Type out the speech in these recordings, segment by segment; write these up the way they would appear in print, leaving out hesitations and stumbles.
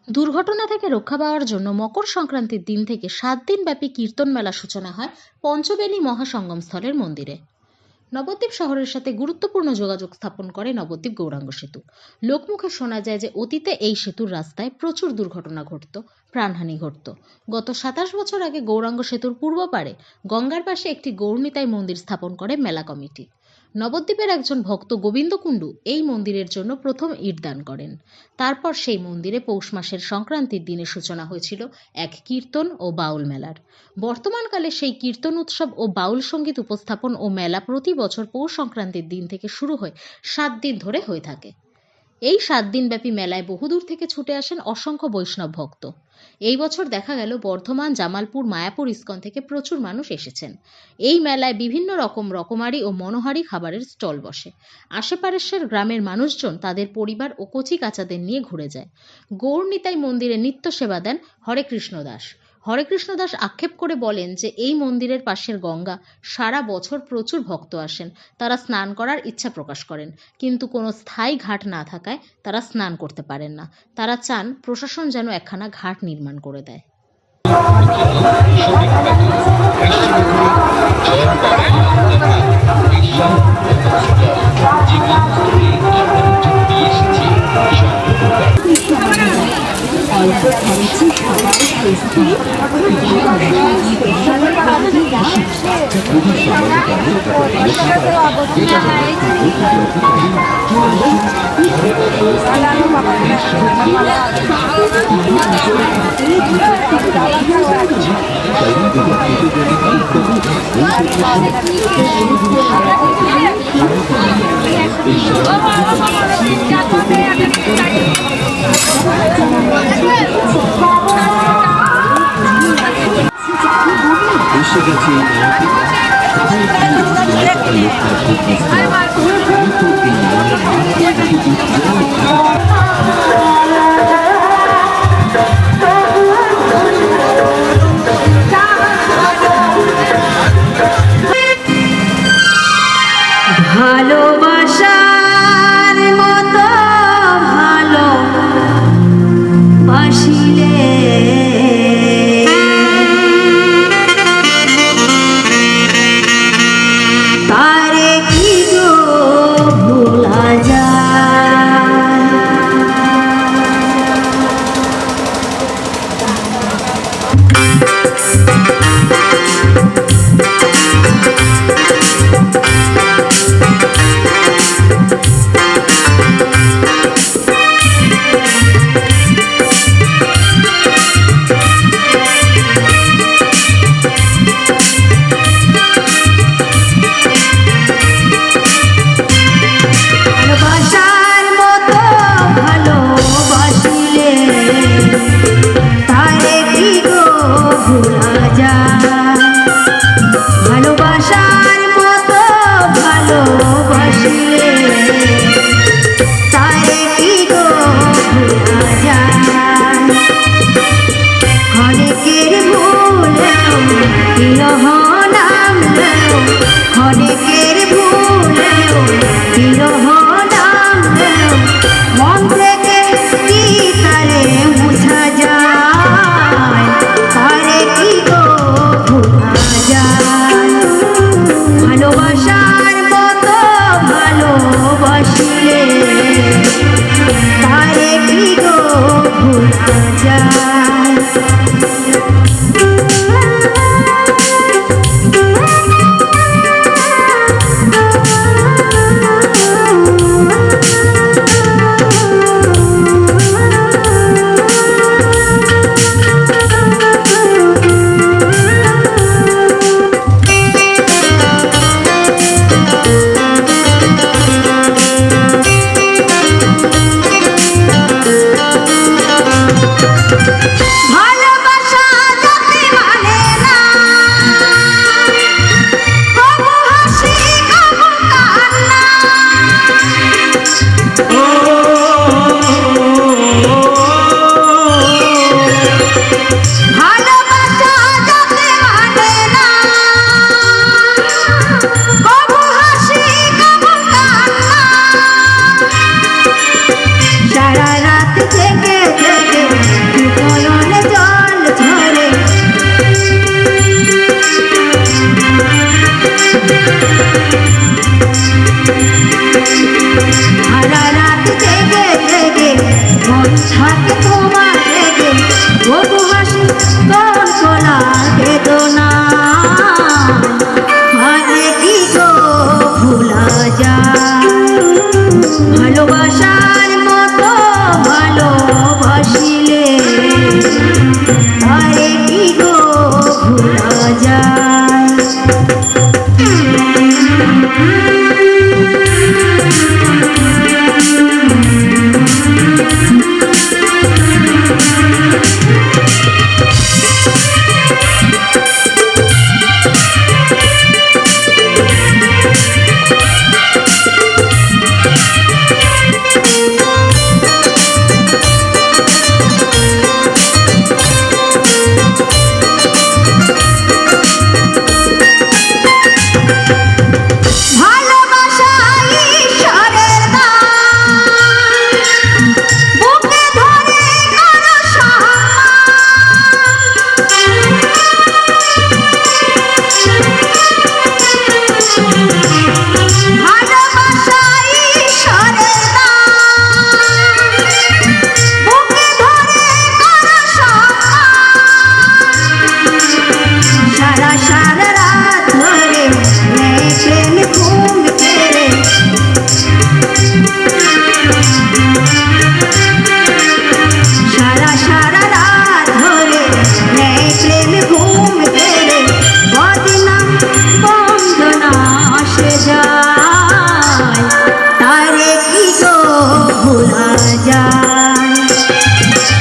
দুর্ঘটনা থেকে রক্ষা পাওয়ার জন্য মকর সংক্রান্তির দিন থেকে 7 দিন ব্যাপী কীর্তন মেলা সূচনা হয় পঞ্চবেণী মহাসঙ্গম স্থলের মন্দিরে। নবদ্বীপ শহরের সাথে গুরুত্বপূর্ণ যোগাযোগ স্থাপন করে নবদ্বীপ গৌরাঙ্গ সেতু। লোকমুখে শোনা যায় যে অতীতে এই সেতুর রাস্তায় প্রচুর দুর্ঘটনা ঘটত, প্রাণহানি ঘটত। গত 27 বছর আগে গৌরাঙ্গ সেতুর পূর্ব পারে গঙ্গার পাশে একটি গৌরনিতাই মন্দির স্থাপন করে মেলা কমিটি। নবদ্বীপের একজন ভক্ত গোবিন্দ কুণ্ডু এই মন্দিরের জন্য প্রথম ইট দান করেন। তারপর সেই মন্দিরে পৌষ মাসের সংক্রান্তির দিনে সূচনা হয়েছিল এক কীর্তন ও বাউল মেলার। বর্তমানকালে সেই কীর্তন উৎসব ও বাউল সঙ্গীত উপস্থাপন ও মেলা প্রতি বছর পৌষ সংক্রান্তির দিন থেকে শুরু হয়ে 7 দিন ধরে হয়ে থাকে। এই 7 দিনব্যাপী মেলায় বহুদূর থেকে ছুটে আসেন অসংখ্য বৈষ্ণব ভক্ত। এই বছর দেখা গেল বর্ধমান, জামালপুর, মায়াপুর ইস্কন থেকে প্রচুর মানুষ এসেছেন। এই মেলায় বিভিন্ন রকমারি ও মনোহারি খাবারের স্টল বসে। আশেপাশের গ্রামের মানুষজন তাদের পরিবার ও কচি কাচাদের নিয়ে ঘুরে যায়। গৌরনিতাই মন্দিরে নিত্য সেবা দেন হরেকৃষ্ণ দাস। হরেকৃষ্ণ দাস আক্ষেপ করে বলেন যে এই মন্দিরের পাশের গঙ্গা সারা বছর প্রচুর ভক্ত আসেন, তারা স্নান করার ইচ্ছা প্রকাশ করেন, কিন্তু কোনো স্থায়ী ঘাট না থাকায় তারা স্নান করতে পারেন না। তারা চান প্রশাসন যেন একখানা ঘাট নির্মাণ করে দেয়। অল্প খরচে সবার স্বস্তি এসে গেছে ভালোবাসার মতো ভালো বাসিলে তারে কি গো ভোলা যায়। কি থাকে তোমার বেগে তবু হাসি কোন কোলার বেদনা মানে কি গো ভোলা যায় ভালোবাসার মতো ভালোবাসিলে আরে কি গো ভোলা যায়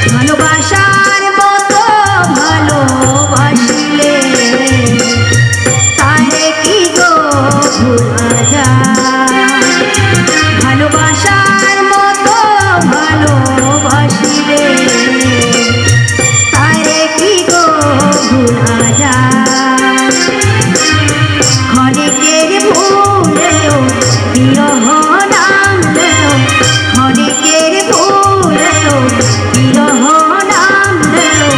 ভালোবাসার মতো ভালোবাসিলে তারে কি গো ভোলা যায় ভালোবাসার মতো ভালোবাসিলে তারে কি গো ভোলা যায় ক্ষণিকের ভুলেও বিরহ নামলেও ক্ষণিকের ভুলেও বিরহ নামলেও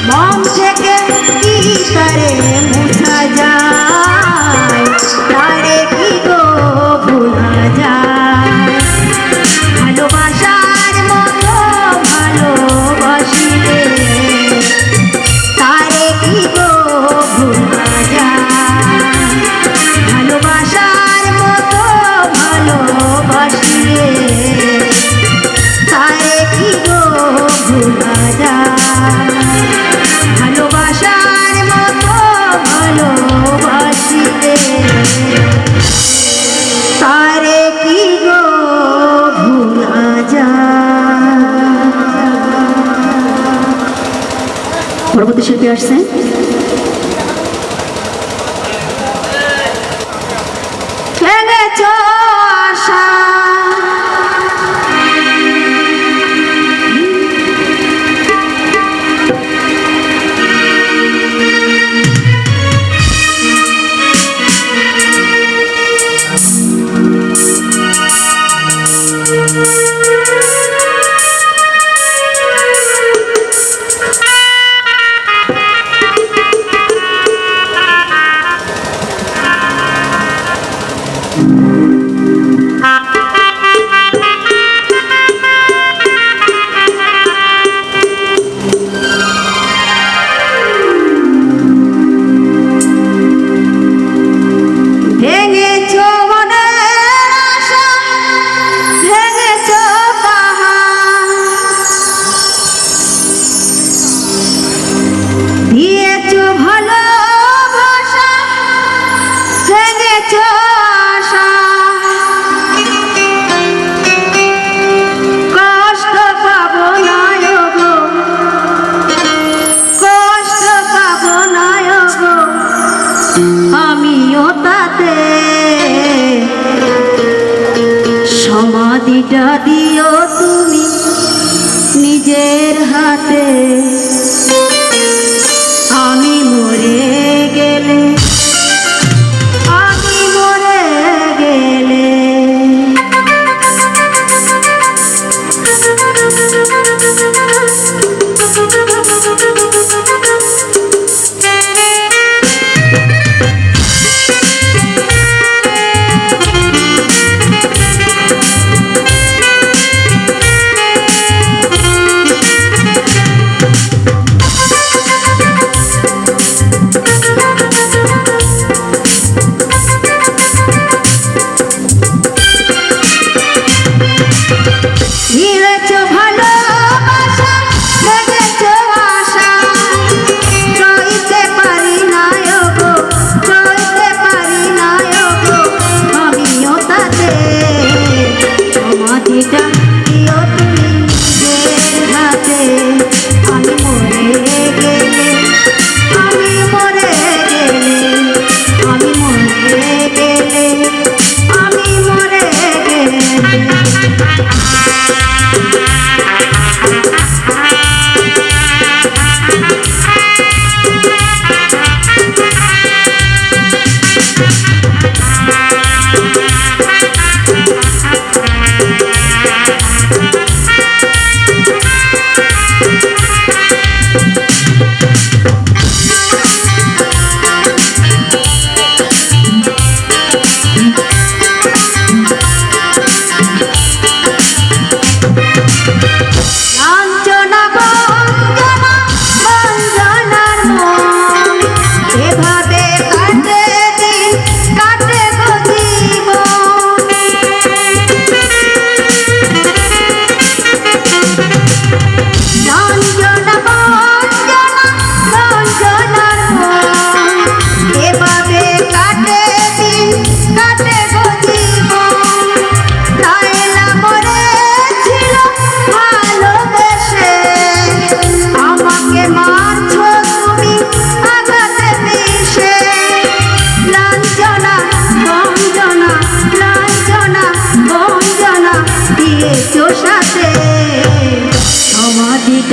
মন থেকে কি তারে মুছা যায় তারে কি গো ভোলা যায় ভালোবাসার মতো ভালোবাসিলে তারে কি গো ভোলা যায় ভালোবাসার মতো ভালোবাসিলে তারে কি গো ভোলা যায় ভালোবাসার মতো ভালোবাসিলে তারে কি গো ভোলা যায়। পরবর্তী শিল্পী আসছে ভেঙেছ আশা ভেঙেছ মনের আশা ভেঙেছ পাহাড় দিয়েছ ভালোবাসা ভেঙেছ আশা কষ্ট পাবো না গো কষ্ট পাবো না গো আমিও তাতে সমাধিটা দিও তুমি নিজের হাতে আমি মরে গেলে আমি মরে গেলে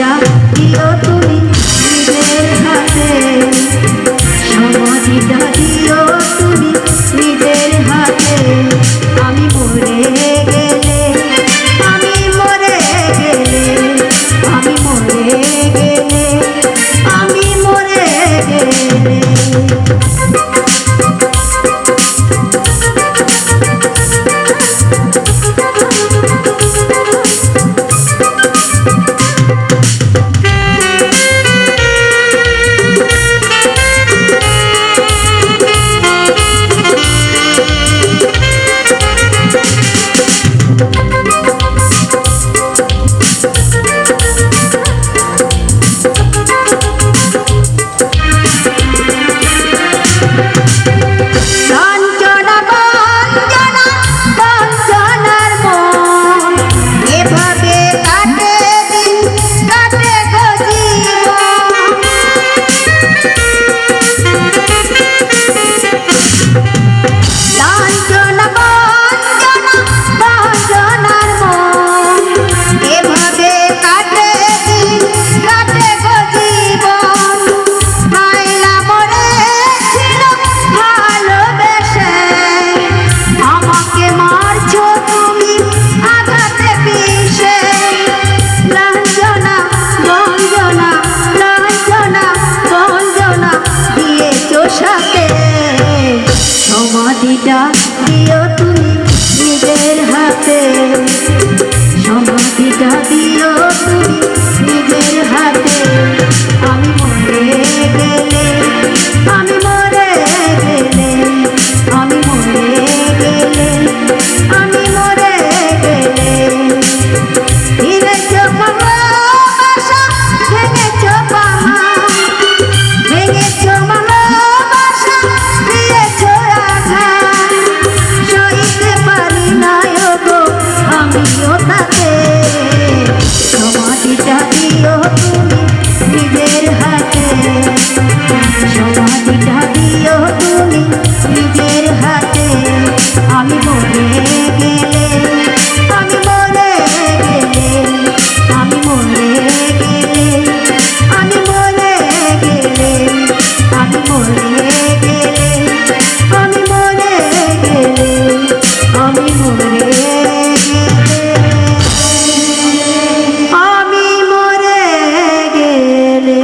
সমাধিটা দিও তুমি নিজের হাতে, সমাধিটা দিও তুমি নিজের হাতে। আমি মরে গেলে, আমি মরে গেলে, আমি মরে গেলে, আমি মরে গেলে সমাধিটা দিও তুমি নিজের হাতে, সমাধিটা দিও তুমি নিজের হাতে। আমি মরে গেলে, আমি মরে গেলে, আমি মরে গেলে, আমি মরে গেলে ভেঙেছো ভালোবাসা, ভেঙেছো বাহা, ভেঙেছো ভালোবাসা, দিয়েছো আঘাত, সইতে পারি না গো আমিও তাকে। সমাধিটা দিও তুমি নিজের হাতে, সমাধিটা দিও তুমি নিজের হাতে। আমি মরে গেলে, আমি মরে গেলে, আমি মরে গেলে, আমি মরে গেলে, আমি মরে গেলে, আমি মরে গেলে, আমি মরে গেলে, আমি মরে গেলে।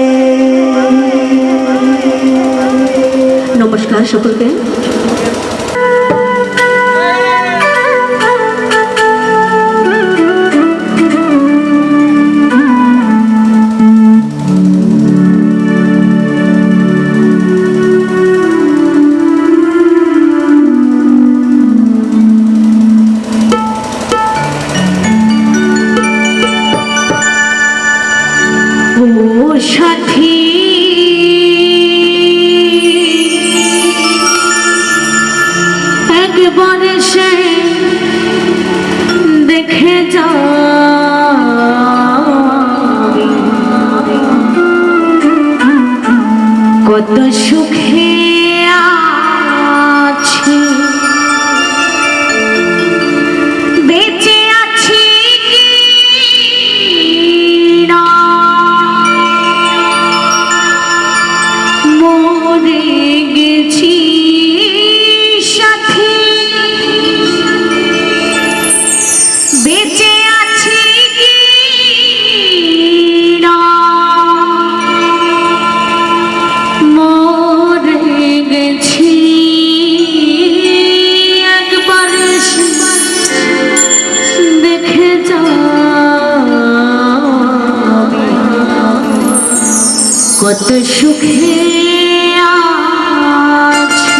নমস্কার সকলকে। ও সাথী একবার সে দেখে যা, কত সুখে আছি, বেঁচে আছি কি না, মরে গেছি সাথী, বেঁচে আছি কি না, মরে গেছি। একবার দেখে যা, কত সুখে আছি।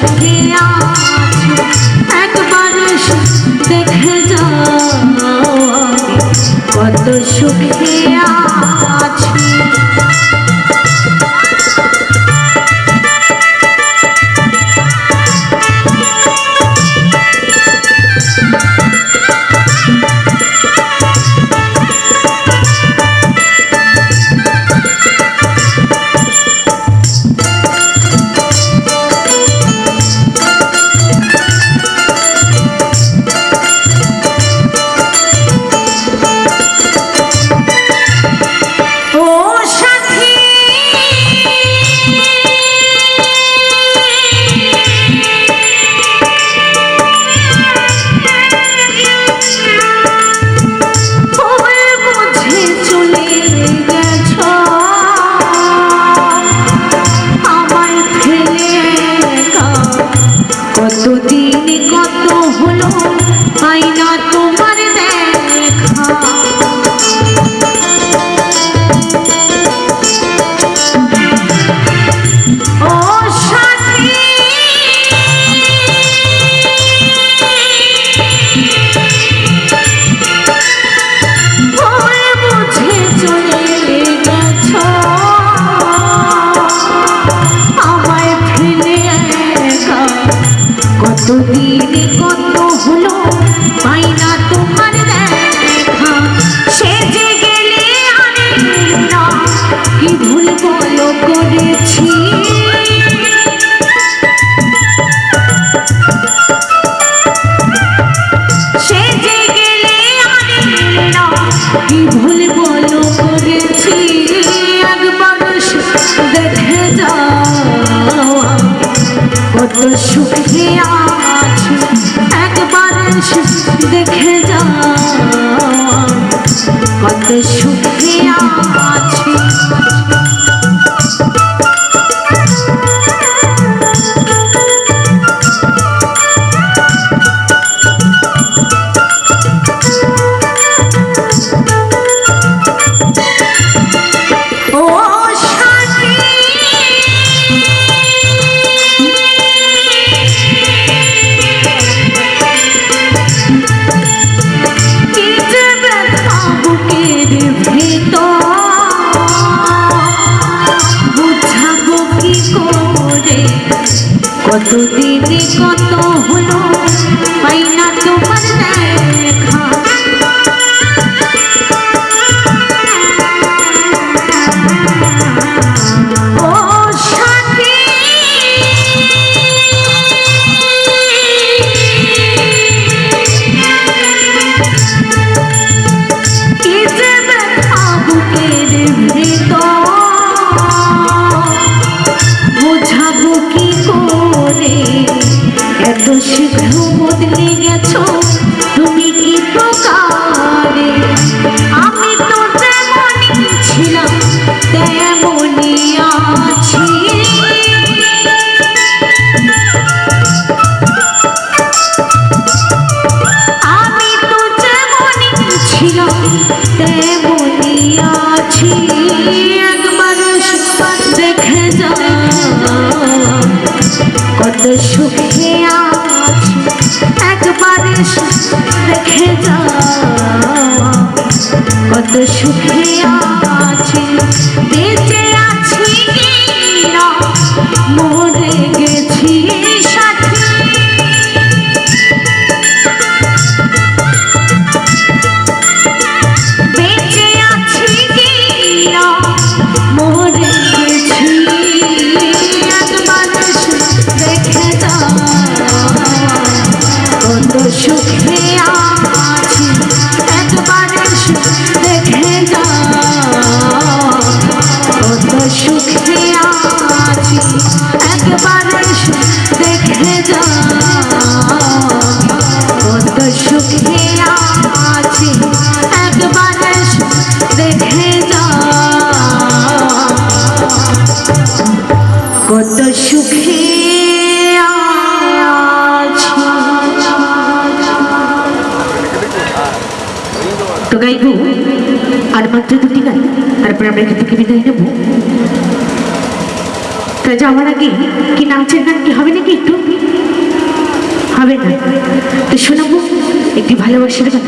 সুখে আছি একবার দেখে যাও কত সুখে আছি। কতদিন কত হলো আইনা তোমার দেখা, ও সাথী ভুল বুঝে চলে গেছো আমায় ফেলে একা। কতদিন কত হলো পাই না তোমার দেখা, সেজে গেলে আরে না কি ভুল বলো করেছি। সেজে গেলে আরে না কি ভুল বলো করেছি। একবার দেখে যাও কত সুখে আছি একবার দেখে যাও কত সুখে আছি। কতদিন কত হলো পাই না তোমার দেখা, ও সাথী কি যে ব্যথা বুকের ভেতর বোঝাবো কি করে। এত শীঘ্র বদলে গেছো তুমি কি প্রকারে, আমি তো যেমনই ছিলাম তেমনই আছি। আমি তো যেমনই ছিলাম তেমনই আছি। একবার দেখে যাও কত সুখে আছি একবার দেখে যাও কত সুখে আছি। বেঁচে আছি না মরে গেছি সাথী, বেঁচে আছি না মরে গেছি। একবার দেখে যাও কত সুখে আছি একবার দেখে যাও কত সুখে আছি একবার দেখে যাও কত সুখে আছি একবার দেখে যাও কত সুখে তো গাইবো আর মাত্র দুটি গান, তারপর আমরা এখান থেকে বিদায় নেব। যাওয়ার আগে কি নাচের গান কি হবে নাকি একটু? হবে না তো শোনাবো একটি ভালোবাসার গান।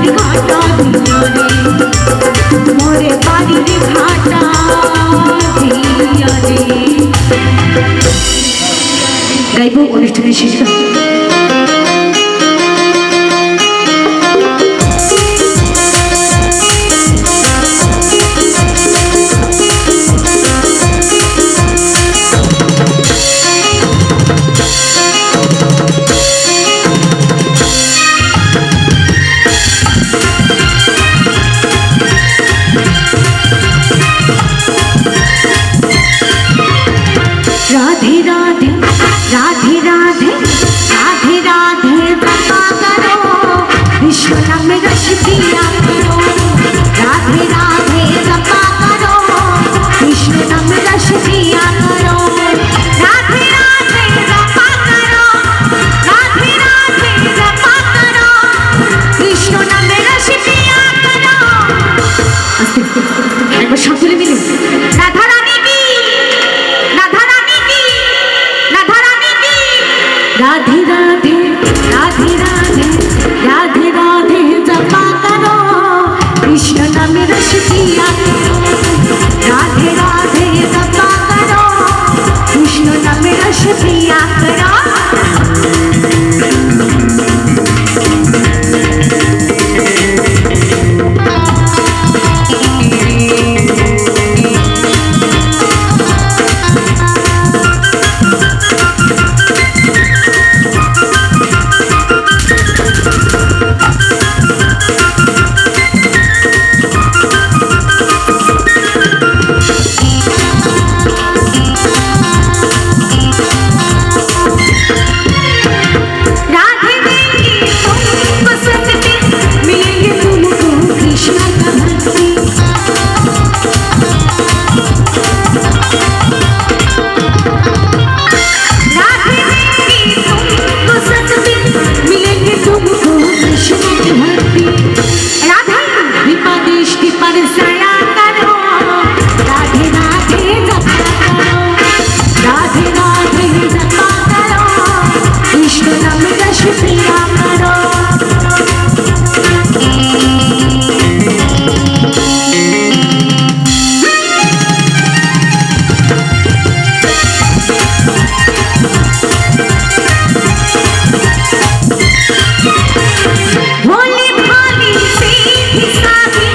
বাড়ির ঘাটা দিয়া রে মোরে বাড়ির ঘাটা দিয়া রে গাইব অনুষ্ঠানের শেষ राधे राधे राधे राधे राधे राधे जपा करो विश्व नाम रस पिया करो राधे राधे जपा करो विश्व नाम रस पिया करो राधे राधे जपा करो राधे राधे जपा करो विश्व नाम रस पिया करो एक बार সকলে মিলে রাধা রানী কি রাধা রানী কি রাধা রানী কি রাধে রাধে রাধে রাধে রাধে রাধে জপা করো কৃষ্ণ নামে রস পিয়া করো রাধে রাধে জপা করো কৃষ্ণ নামে রস পিয়া করো राधे देंगे तुमको सकते मिलेंगे तुमको कृष्ण का भक्ति राधे देंगे तुमको सकते मिलेंगे तुमको कृष्ण की भक्ति राधा कृपा दृष्टि पर सया करो राधे राधे जपा करो राधे राधे जपा करो कृष्ण नाम रस पिया करो भोली भाली सीधी सादी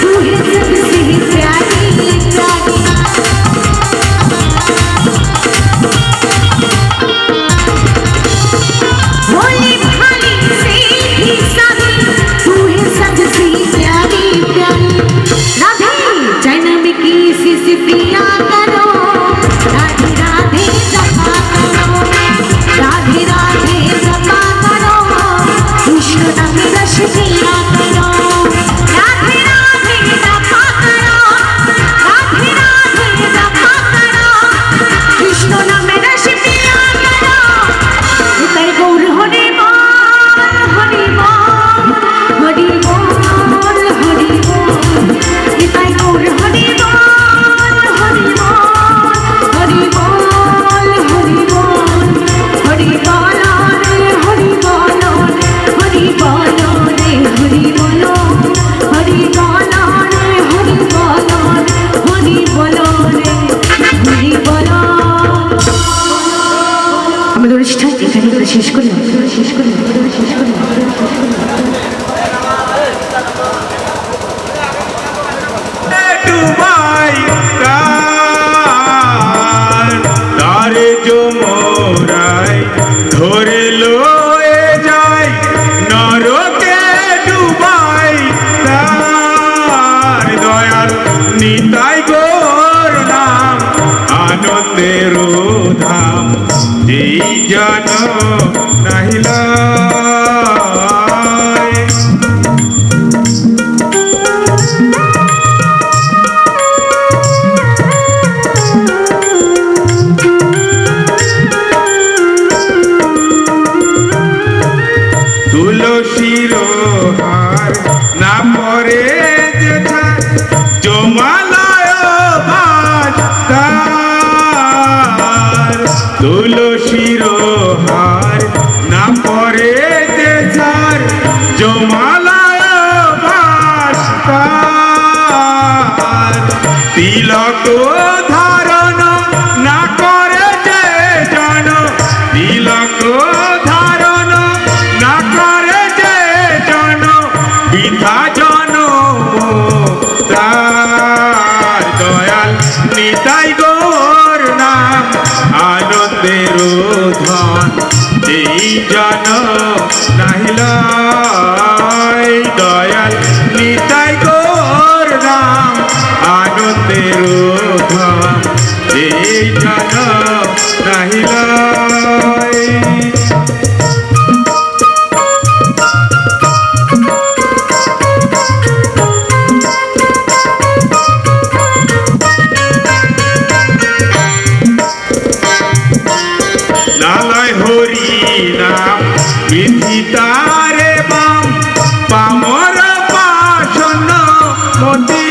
तू है सबसे प्यारी प्यारी भोली भाली सीधी सादी तू है सबसे प्यारी प्यारी राधे जन्म की शिश पिया करो राधे राधे जपा करो राधे राधे जपा करो कृष्ण नाम रस पिया करो राधे राधे जपा करो राधे राधे जपा करो कृष्ण नाम रस पिया करो निताई गौर हरि बोल हरि बोल हरि बोल हरि बोल निताई गौर हरि बोल हरि बोल हरि बोल हरि बोल हरि बोलो रे हरि बोलो हरि बोलो रे हरि बोलो हरि बोलो रे हरि बोलो हरि बोलो रे हरि बोलो আমাদের অনুষ্ঠান এখানে করে শেষ করলাম ডুবাই কার তারে যমরাই ধরে লয়ে যায় নরকে ডুবাই তার দয়াল নিতাই গোর নাম আনন্দের ধাম যেই জন নাহিলা তুলসীর হার না পরে যেথা জমালয় ভাজ তার তুলসীর হার না পরে তিলক ধারণ না করে যে জন, তিলক ধারণ না করে যে জন, বৃথা জনম তার। দয়াল নিতাই গৌর নাম আনন্দের ধন, যেই জন নাহিল। দয়াল নিতাই গৌর নাম আনন্দের ধন, যেই জন নাহিল। নালয় হরি নাম বিধিতারে বাম, পামর পাশন মতি।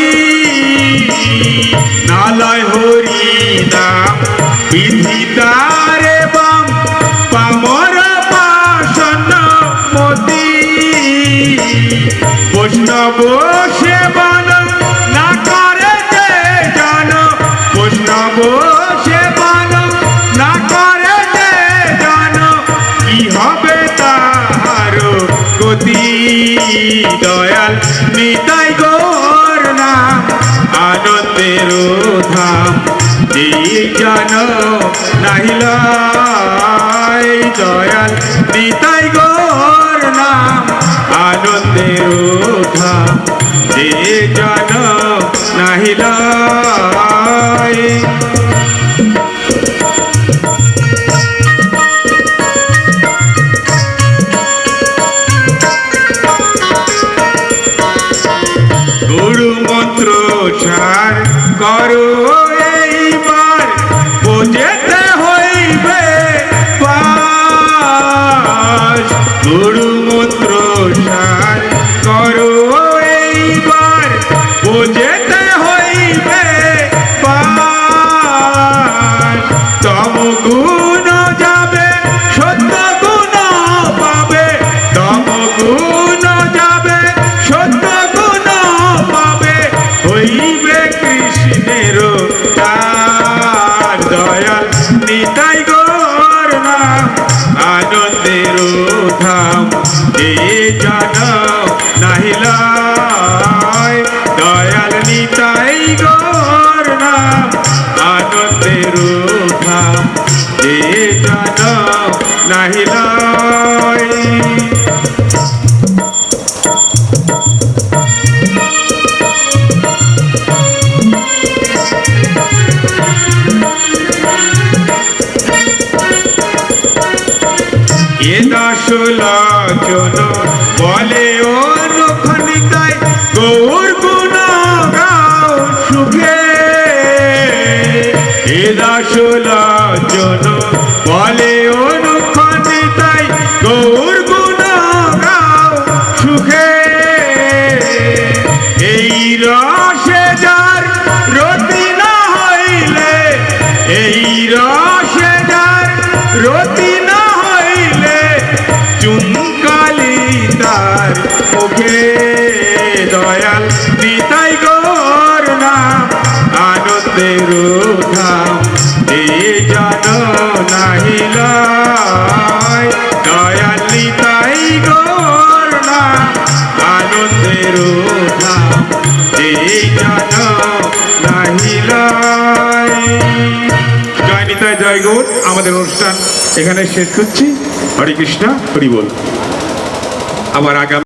নালয় হরি নাম বিধিতারে বাম, পামর পাশন মতি। বৈষ্ণব সেবন না করে যে জন, বৈষ্ণব সেবন না করে যে জন, কি হবে তাহার গতি। দয়াল নিতাই গৌর নাম আনন্দের ধাম, যেই জন নাহিল। দয়াল নিতাই গৌর নাম আনন্দের ধাম, যে জন নাহিল। গুরু মন্ত্র সার করো এইবার, বোঝেতে হইবে পাস। গুরু মন্ত্র সার করো এইবার, বোঝেতে হইবে পাস। তম গুণ যাবে সত্য গুণ পাবে, তম গুণ যাবে সত্য গুণ পাবে, হইবে কৃষ্ণের তার। দয়াল নিতাই গৌর নাম আনন্দের ধাম, যে জন নাহিল। দয়াল নিতাই গৌর নাম আনন্দের ধাম, যে জন নাহিল। এ দাসলোচন বলে অনুক্ষণিতায়, গৌর গুণ গাও সুখে। এ দাসলোচন বলে অনুক্ষণিতায়, গৌর গুণ গাও সুখে। এই রসে যার রতি না হইলে, এই রসে যার রতি না হইলে, চুনকালি তার মুখে। দয়াল নিতাই গৌর নাম আনন্দের ধাম, এই জন নাহিল। দয়াল নিতাই গৌর নাম আনন্দের ধাম, এই জন নাহিল। জয় নিতাই জয় গৌর। আমাদের অনুষ্ঠান এখানে শেষ করছি। হরে কৃষ্ণ, হরি বল। আবার আগামী